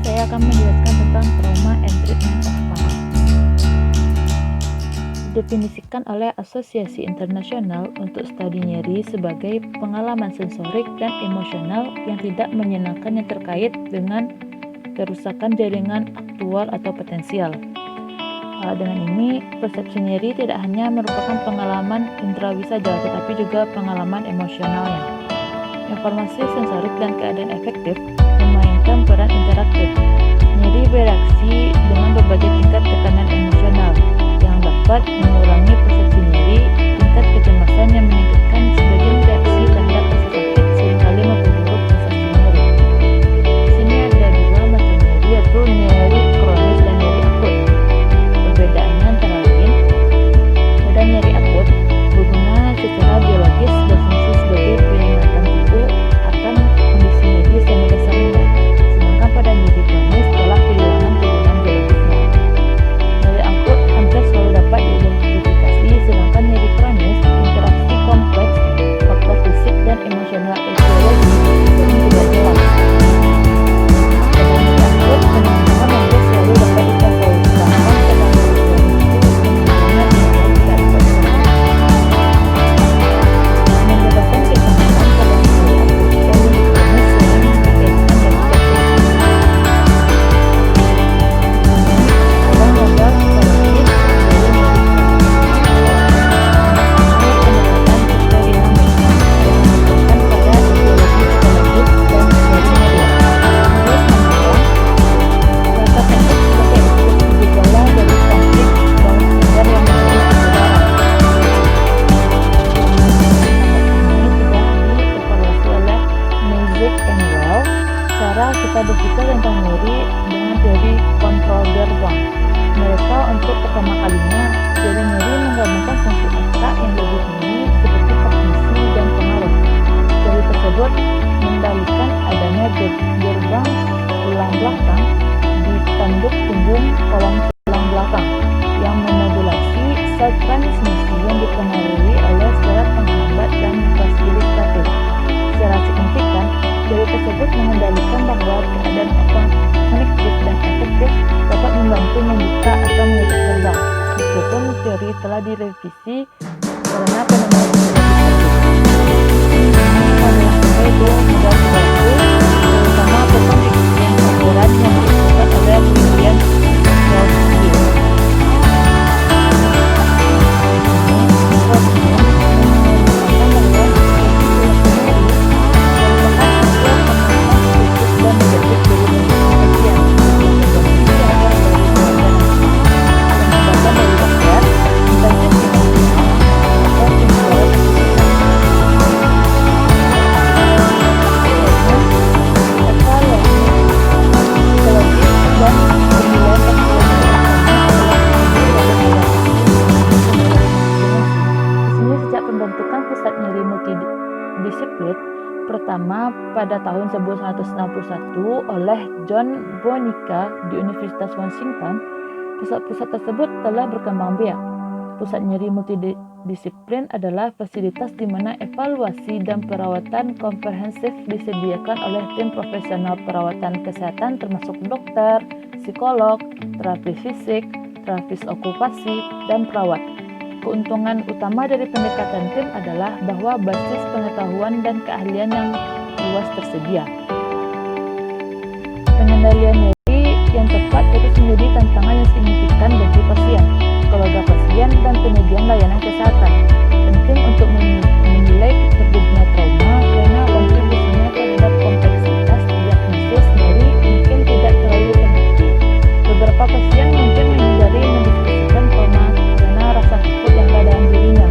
saya akan menjelaskan tentang trauma and treatment of pain. Didefinisikan oleh Asosiasi Internasional untuk Studi Nyeri sebagai pengalaman sensorik dan emosional yang tidak menyenangkan yang terkait dengan kerusakan jaringan aktual atau potensial. Dengan ini, persepsi nyeri tidak hanya merupakan pengalaman indrawi saja, tetapi juga pengalaman emosionalnya. Informasi sensorik dan keadaan efektif memainkan peran interaktif. Nyeri bereaksi dengan berbagai tingkat tekanan emosional yang dapat mengurangi persepsi nyeri. Tingkat kecemasan yang meningkatkan sebagian reaksi terhadap rasa sakit seringkali memperburuk persepsi nyeri. Di sini ada dua macam nyeri, yaitu nyeri kronis dan nyeri akut. Perbedaannya antara lain, pada nyeri akut berguna secara biologis berfungsi sebagai peringatan tubuh akan kondisi medis yang mendasarinya, sedangkan pada nyeri kronis telah kehilangan kegunaan biologisnya. Nyeri akut hampir selalu dapat diidentifikasi, sedangkan nyeri kronis interaksi kompleks faktor fisik dan emosional etiologi sering tidak jelas. Pada nyeri akut, penyembuhan hampir selalu dapat dicapai, sedangkan pada nyeri kronis menyebabkan kecemasan pada nyeri akut dan nyeri kronis sering dikaitkan dengan orang modal psikologis dari nyeri pendekatan psikodinamik yang menekankan pada etiologi psikologis dan nyeri. Rasa takut sebagai ekspresi gejala dari konflik bawah sadar yang menjadi kesadaran. Ini sudah dievaluasi oleh Mazik and Well, cara kita berpikir tentang nyeri dengan teori kontrol gerbang. Mereka untuk pertama kalinya, teori nyeri menggabungkan fungsi otak yang lebih tinggi seperti kognisi dan pengaruh. Teori tersebut mendalilkan adanya gerbang tulang belakang di tanduk punggung kolom tulang belakang yang memodulasi sel transmisi yang dipengaruhi oleh sel penghambat dan fasilitatif. Secara signifikan, teori tersebut mengendalikan bahwa keadaan konektif dan efektif dapat membantu membuka atau menutup gerbang, meskipun teori telah direvisi karena fenomena psikologis tersebut. Ini adalah sebagai dua modal perilaku, terutama pembuktian modern yang disebut oleh William Glasgow. Pertama pada tahun 1961 oleh John Bonica di Universitas Washington, pusat-pusat tersebut telah berkembang biak. Pusat nyeri multidisiplin adalah fasilitas di mana evaluasi dan perawatan komprehensif disediakan oleh tim profesional perawatan kesehatan termasuk dokter, psikolog, terapis fisik, terapis okupasi, dan perawat. Keuntungan utama dari pendekatan tim adalah bahwa basis pengetahuan dan keahlian yang luas tersedia. Pengendalian nyeri yang tepat terus menjadi tantangan yang signifikan bagi pasien, keluarga pasien, dan penyediaan layanan kesehatan. Penting untuk menilai terjadinya trauma karena kontribusinya terhadap kompleksitas diagnosis nyeri mungkin tidak terlalu terbukti. Beberapa pasien mungkin menghindari mendiskusikan trauma karena rasa takut yang ada dalam dirinya.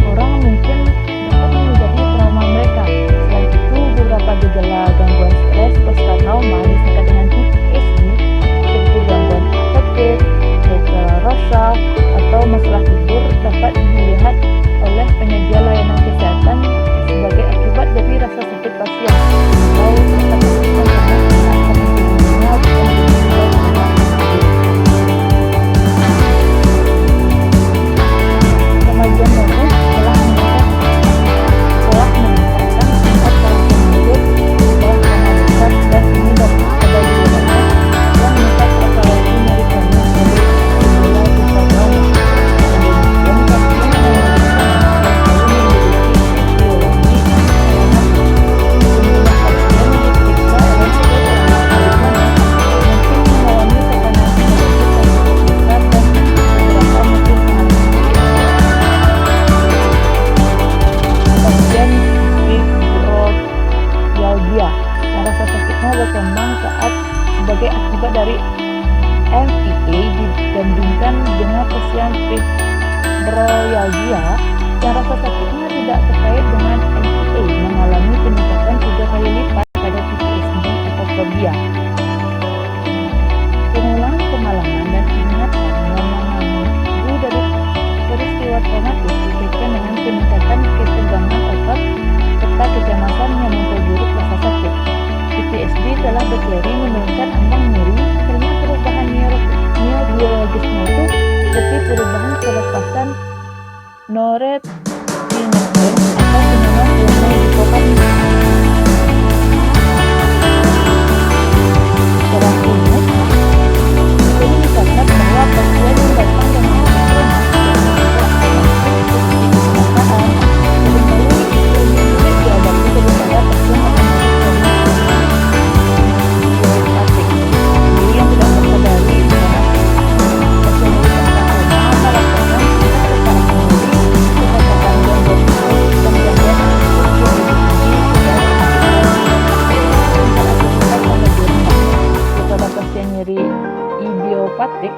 Orang mungkin dapat menghindari trauma mereka. Selain itu, beberapa gejala gangguan stres pasca trauma disingkat dengan PTSD seperti gangguan afektif, hyperosal, atau masalah tidur dapat dilihat oleh berkembang saat sebagai akibat dari MIA dibandingkan dengan pasien fibromyalgia yang rasa sakitnya tidak terkait dengan MIA mengalami peningkatan 3 kali lipat pada PTSD atau fobia. Pengulangan pengalaman dan ingatan yang mengganggu dari peristiwa traumatis dikaitkan dengan peningkatan ketegangan otot serta kecemasan yang memperburuk rasa sakit. PTSD telah berteori menurunkan ambang nyeri karena perubahan neurobiologisnya itu seperti perubahan pelepasan norepinephrine atau penyebab hormon dopamin. Secara klinis, studi mencatat bahwa pasien yang datang dengan sindrom kecelakaan seringkali lebih sulit diobati daripada pasien idiopathic yang tidak bersadari karena pasien melakukan kekerasan diri, kekerasan gangguan tidur, dan gangguan kepada pasien nyeri idiopatik.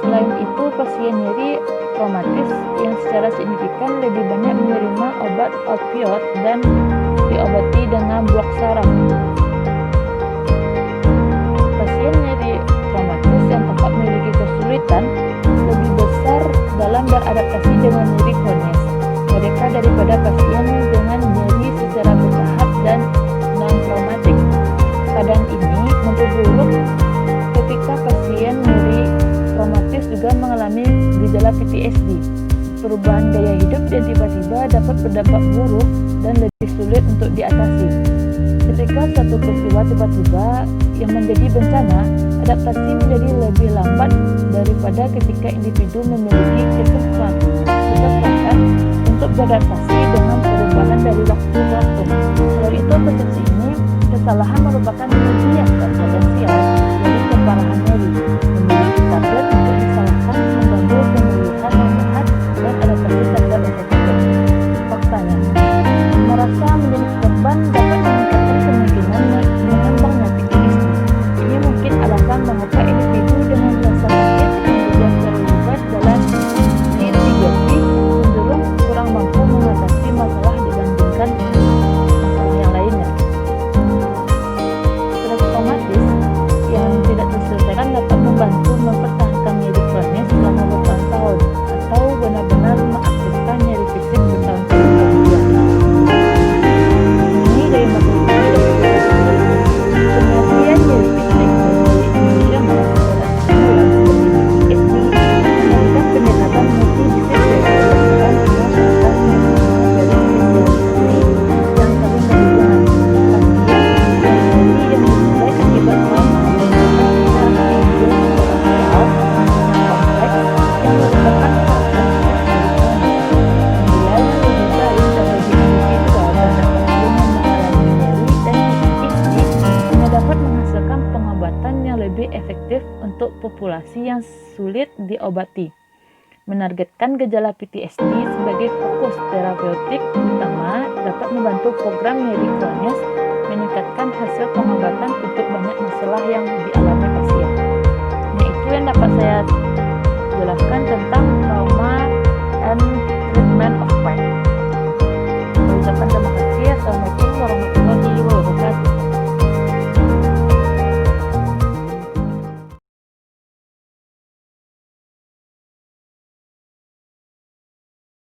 Selain itu, pasien nyeri traumatis yang secara signifikan lebih banyak menerima obat opioid dan diobati dengan blok saraf. Pasien nyeri traumatis yang tampak memiliki kesulitan lebih besar dalam beradaptasi dengan nyeri kronis mereka daripada pasien dengan nyeri secara bertahap dan non-traumatik. Keadaan ini memperburuk ketika pasien nyeri traumatis juga mengalami gejala PTSD. Perubahan gaya hidup yang tiba-tiba dapat berdampak buruk dan lebih sulit untuk diatasi. Ketika suatu peristiwa tiba-tiba yang menjadi bencana, adaptasi menjadi lebih lambat daripada ketika individu memiliki kesempatan untuk beradaptasi dengan perubahan dari waktu ke waktu. Selain itu, persepsi ini, kesalahan merupakan ujian potensial dari keparahan nyeri. Memiliki tablet untuk disalahkan mengganggu pemulihan yang sehat dan adaptasi terhadap rasa sakit. Faktanya, merasa menjadi korban dapat meningkatkan kemungkinan mengembangnya PTSD. Ini mungkin alasan mengapa individu dengan rasa sakit yang terlibat dalam litigasi cenderung kurang mampu mengatasi masalah dibandingkan masalah yang lainnya. Stres traumatis yang tidak terselesaikan dapat membantu mempertahankan nyeri kronis selama bertahun-tahun atau benar-benar mengaktifkan nyeri fisik bertahun-tahun kemudian. Ini dari materi penelitian nyeri fisik dari Indonesia melakukan PTSD memberikan pendekatan multidisipliner dan menggunakan dari spesialisasi yang saling berhubungan. Pasien yang dimulai akibat trauma lebih efektif untuk populasi yang sulit diobati. Menargetkan gejala PTSD sebagai fokus terapeutik utama dapat membantu program nyeri kronis meningkatkan hasil pengobatan untuk banyak masalah yang dialami pasien. Nah, itu yang dapat saya jelaskan tentang trauma and treatment of pain.